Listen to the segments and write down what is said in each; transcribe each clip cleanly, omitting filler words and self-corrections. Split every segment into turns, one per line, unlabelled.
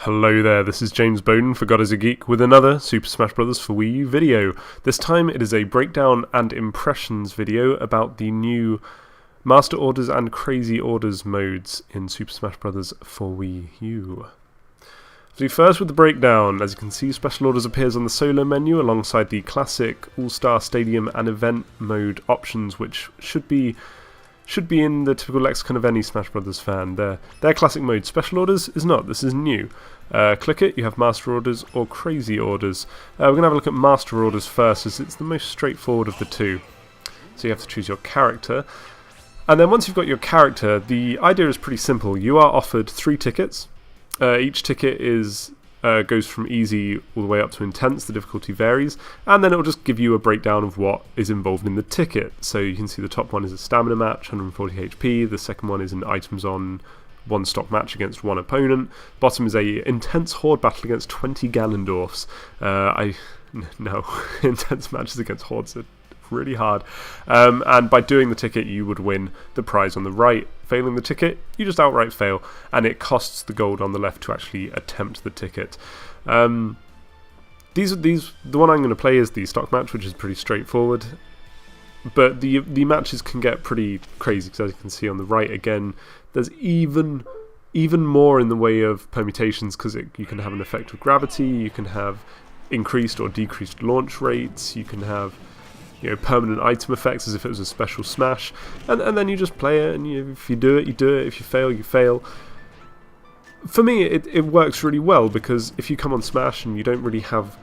Hello there, this is James Bowden for God is a Geek with another Super Smash Bros. For Wii U video. This time it is a breakdown and impressions video about the new Master Orders and Crazy Orders modes in Super Smash Bros. For Wii U. So first with the breakdown, as you can see, Special Orders appears on the solo menu alongside the classic All-Star Stadium and Event mode options, which should be in the typical lexicon of any Smash Bros. Fan. Their classic mode. Special Orders is not. This is new. Click it, you have Master Orders or Crazy Orders. We're going to have a look at Master Orders first, as it's the most straightforward of the two. So you have to choose your character. And then once you've got your character, the idea is pretty simple. You are offered 3 tickets. Each ticket goes from easy all the way up to intense, the difficulty varies, and then it will just give you a breakdown of what is involved in the ticket. So you can see the top one is a stamina match, 140 HP, the second one is an items on 1 stock match against 1 opponent, bottom is a intense horde battle against 20 Ganondorfs. No, intense matches against hordes are really hard, and by doing the ticket you would win the prize on the right. Failing the ticket, you just outright fail, and it costs the gold on the left to actually attempt the ticket. The one I'm going to play is the stock match, which is pretty straightforward, but the matches can get pretty crazy, because as you can see on the right again, there's even more in the way of permutations, because you can have an effect of gravity, you can have increased or decreased launch rates, you can have permanent item effects as if it was a special smash, and then you just play it, and if you do it, you do it, if you fail, you fail. For me, it works really well, because if you come on Smash and you don't really have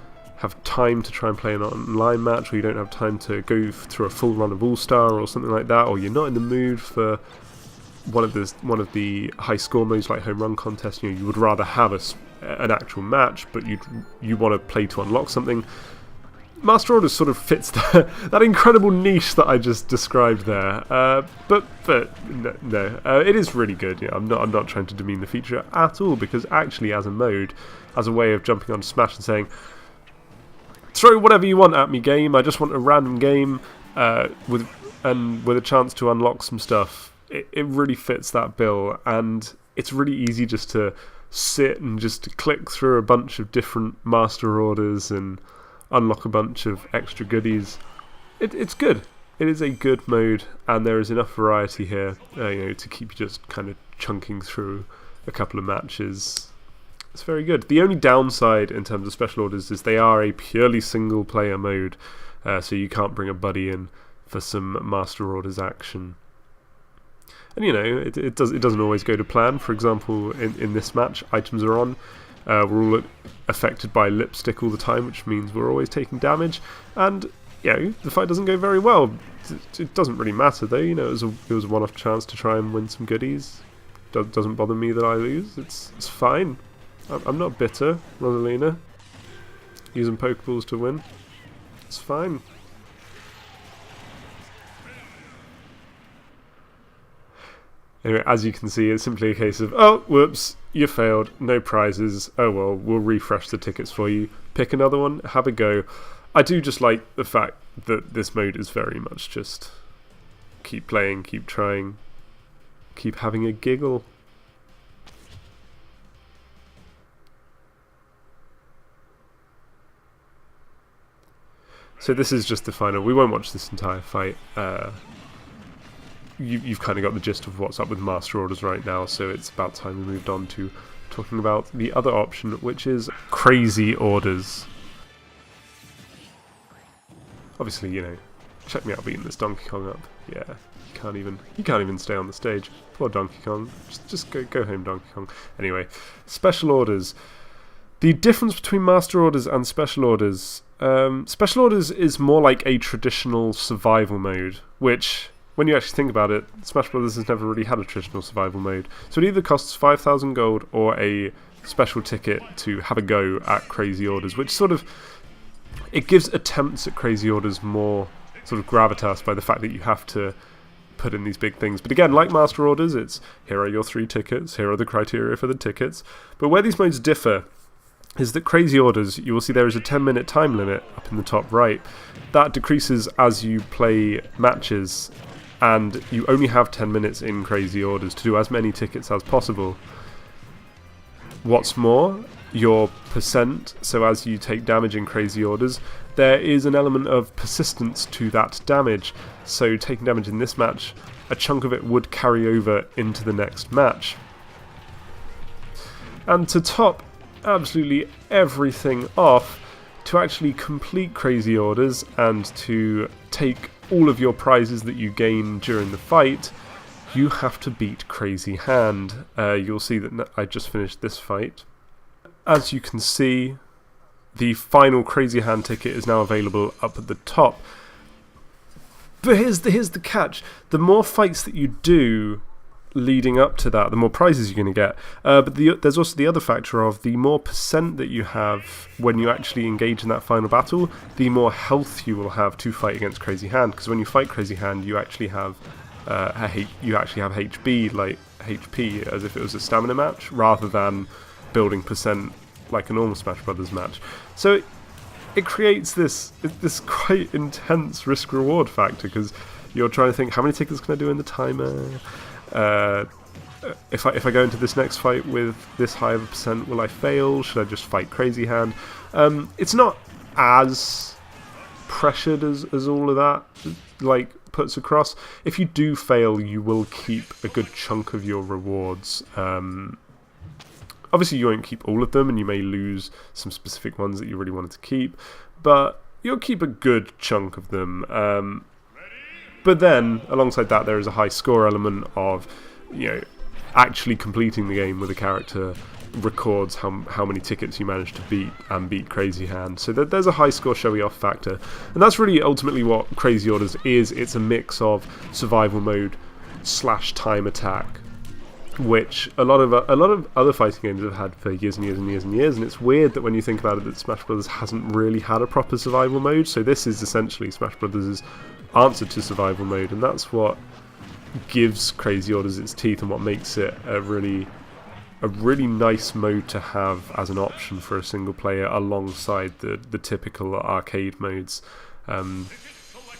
time to try and play an online match, or you don't have time to go through a full run of All-Star or something like that, or you're not in the mood for one of the high score modes like Home Run Contest, you would rather have an actual match, but you want to play to unlock something. Master Orders sort of fits that incredible niche that I just described there, but no, it is really good. I'm not trying to demean the feature at all, because actually, as a mode, as a way of jumping on Smash and saying, throw whatever you want at me, game. I just want a random game with a chance to unlock some stuff. It really fits that bill, and it's really easy just to sit and just click through a bunch of different Master Orders and unlock a bunch of extra goodies. It's good. It is a good mode, and there is enough variety here, to keep you just kind of chunking through a couple of matches. It's very good. The only downside in terms of Special Orders is they are a purely single-player mode, so you can't bring a buddy in for some Master Orders action. And it doesn't always go to plan. For example, in this match, items are on. We're all affected by lipstick all the time, which means we're always taking damage, and the fight doesn't go very well. It doesn't really matter though. It was a one-off chance to try and win some goodies. Doesn't bother me that I lose. It's fine. I'm not bitter, Rosalina. Using Pokeballs to win. It's fine. Anyway, as you can see, it's simply a case of, oh, whoops, you failed, no prizes, oh well, we'll refresh the tickets for you, pick another one, have a go. I do just like the fact that this mode is very much just keep playing, keep trying, keep having a giggle. So this is just the final. We won't watch this entire fight. You've kind of got the gist of what's up with Master Orders right now, so it's about time we moved on to talking about the other option, which is Crazy Orders. Obviously, check me out beating this Donkey Kong up. Yeah, he can't even stay on the stage. Poor Donkey Kong. Just go home, Donkey Kong. Anyway, Special Orders. The difference between Master Orders and Special Orders. Special Orders is more like a traditional survival mode, which, when you actually think about it, Smash Bros. Has never really had a traditional survival mode. So it either costs 5,000 gold or a special ticket to have a go at Crazy Orders, which it gives attempts at Crazy Orders more sort of gravitas by the fact that you have to put in these big things. But again, like Master Orders, it's here are your 3 tickets, here are the criteria for the tickets. But where these modes differ is that Crazy Orders, you will see there is a 10-minute time limit up in the top right. That decreases as you play matches, and you only have 10 minutes in Crazy Orders to do as many tickets as possible. What's more, your percent, so as you take damage in Crazy Orders, there is an element of persistence to that damage. So taking damage in this match, a chunk of it would carry over into the next match. And to top absolutely everything off, to actually complete Crazy Orders and to take all of your prizes that you gain during the fight, you have to beat Crazy Hand. You'll see that I just finished this fight. As you can see, the final Crazy Hand ticket is now available up at the top. But here's the catch. The more fights that you do leading up to that, the more prizes you're going to get. But there's also the other factor of the more percent that you have when you actually engage in that final battle, the more health you will have to fight against Crazy Hand. Because when you fight Crazy Hand, you actually have HB, like HP, as if it was a stamina match, rather than building percent like a normal Smash Brothers match. So it creates this quite intense risk-reward factor, because you're trying to think, how many tickets can I do in the timer? If I go into this next fight with this high of a percent, will I fail? Should I just fight Crazy Hand? It's not as pressured as all of that like puts across. If you do fail, you will keep a good chunk of your rewards. Obviously you won't keep all of them, and you may lose some specific ones that you really wanted to keep, but you'll keep a good chunk of them. But then, alongside that, there is a high score element of, actually completing the game with a character records how many tickets you managed to beat Crazy Hand. So there's a high score showy off factor, and that's really ultimately what Crazy Orders is. It's a mix of survival mode / time attack, which a lot of other fighting games have had for years and years and years and years. And it's weird that when you think about it, that Smash Brothers hasn't really had a proper survival mode. So this is essentially Smash Brothers' answer to survival mode, and that's what gives Crazy Orders its teeth and what makes it a really nice mode to have as an option for a single player alongside the typical arcade modes,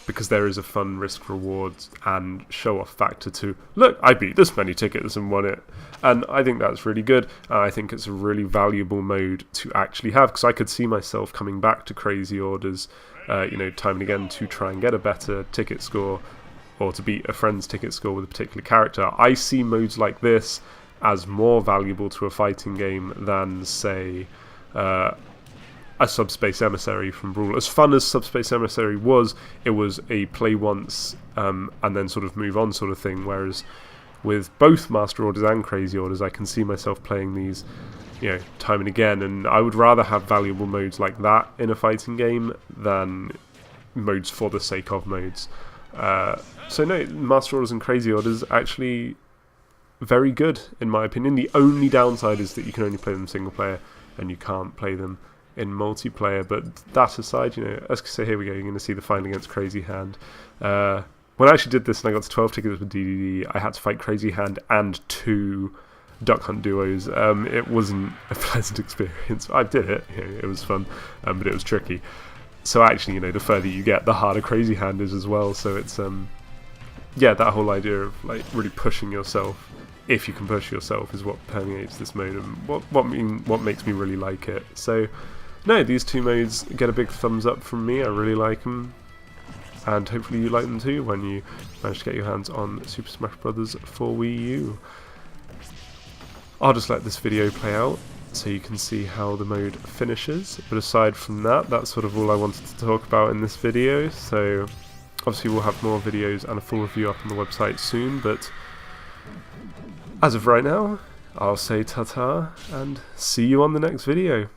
because there is a fun risk reward and show off factor to, look, I beat this many tickets and won it. And I think that's really good. I think it's a really valuable mode to actually have, because I could see myself coming back to Crazy Orders time and again to try and get a better ticket score, or to beat a friend's ticket score with a particular character. I see modes like this as more valuable to a fighting game than, say, a Subspace Emissary from Brawl. As fun as Subspace Emissary was, it was a play once and then sort of move on sort of thing, whereas with both Master Orders and Crazy Orders, I can see myself playing these time and again, and I would rather have valuable modes like that in a fighting game than modes for the sake of modes. So no, Master Orders and Crazy Orders actually very good in my opinion. The only downside is that you can only play them single player and you can't play them in multiplayer, but that aside, as I say, here we go, you're going to see the final against Crazy Hand. When I actually did this and I got to 12 tickets with DDD, I had to fight Crazy Hand and 2 Duck Hunt duos. It wasn't a pleasant experience. I did it, it was fun, but it was tricky. So actually, the further you get, the harder Crazy Hand is as well. So it's that whole idea of like really pushing yourself, if you can push yourself, is what permeates this mode and what makes me really like it. So no, these two modes get a big thumbs up from me. I really like them, and hopefully you like them too when you manage to get your hands on Super Smash Bros. for Wii U. I'll just let this video play out so you can see how the mode finishes, but aside from that, that's sort of all I wanted to talk about in this video. So obviously we'll have more videos and a full review up on the website soon, but as of right now, I'll say ta-ta and see you on the next video.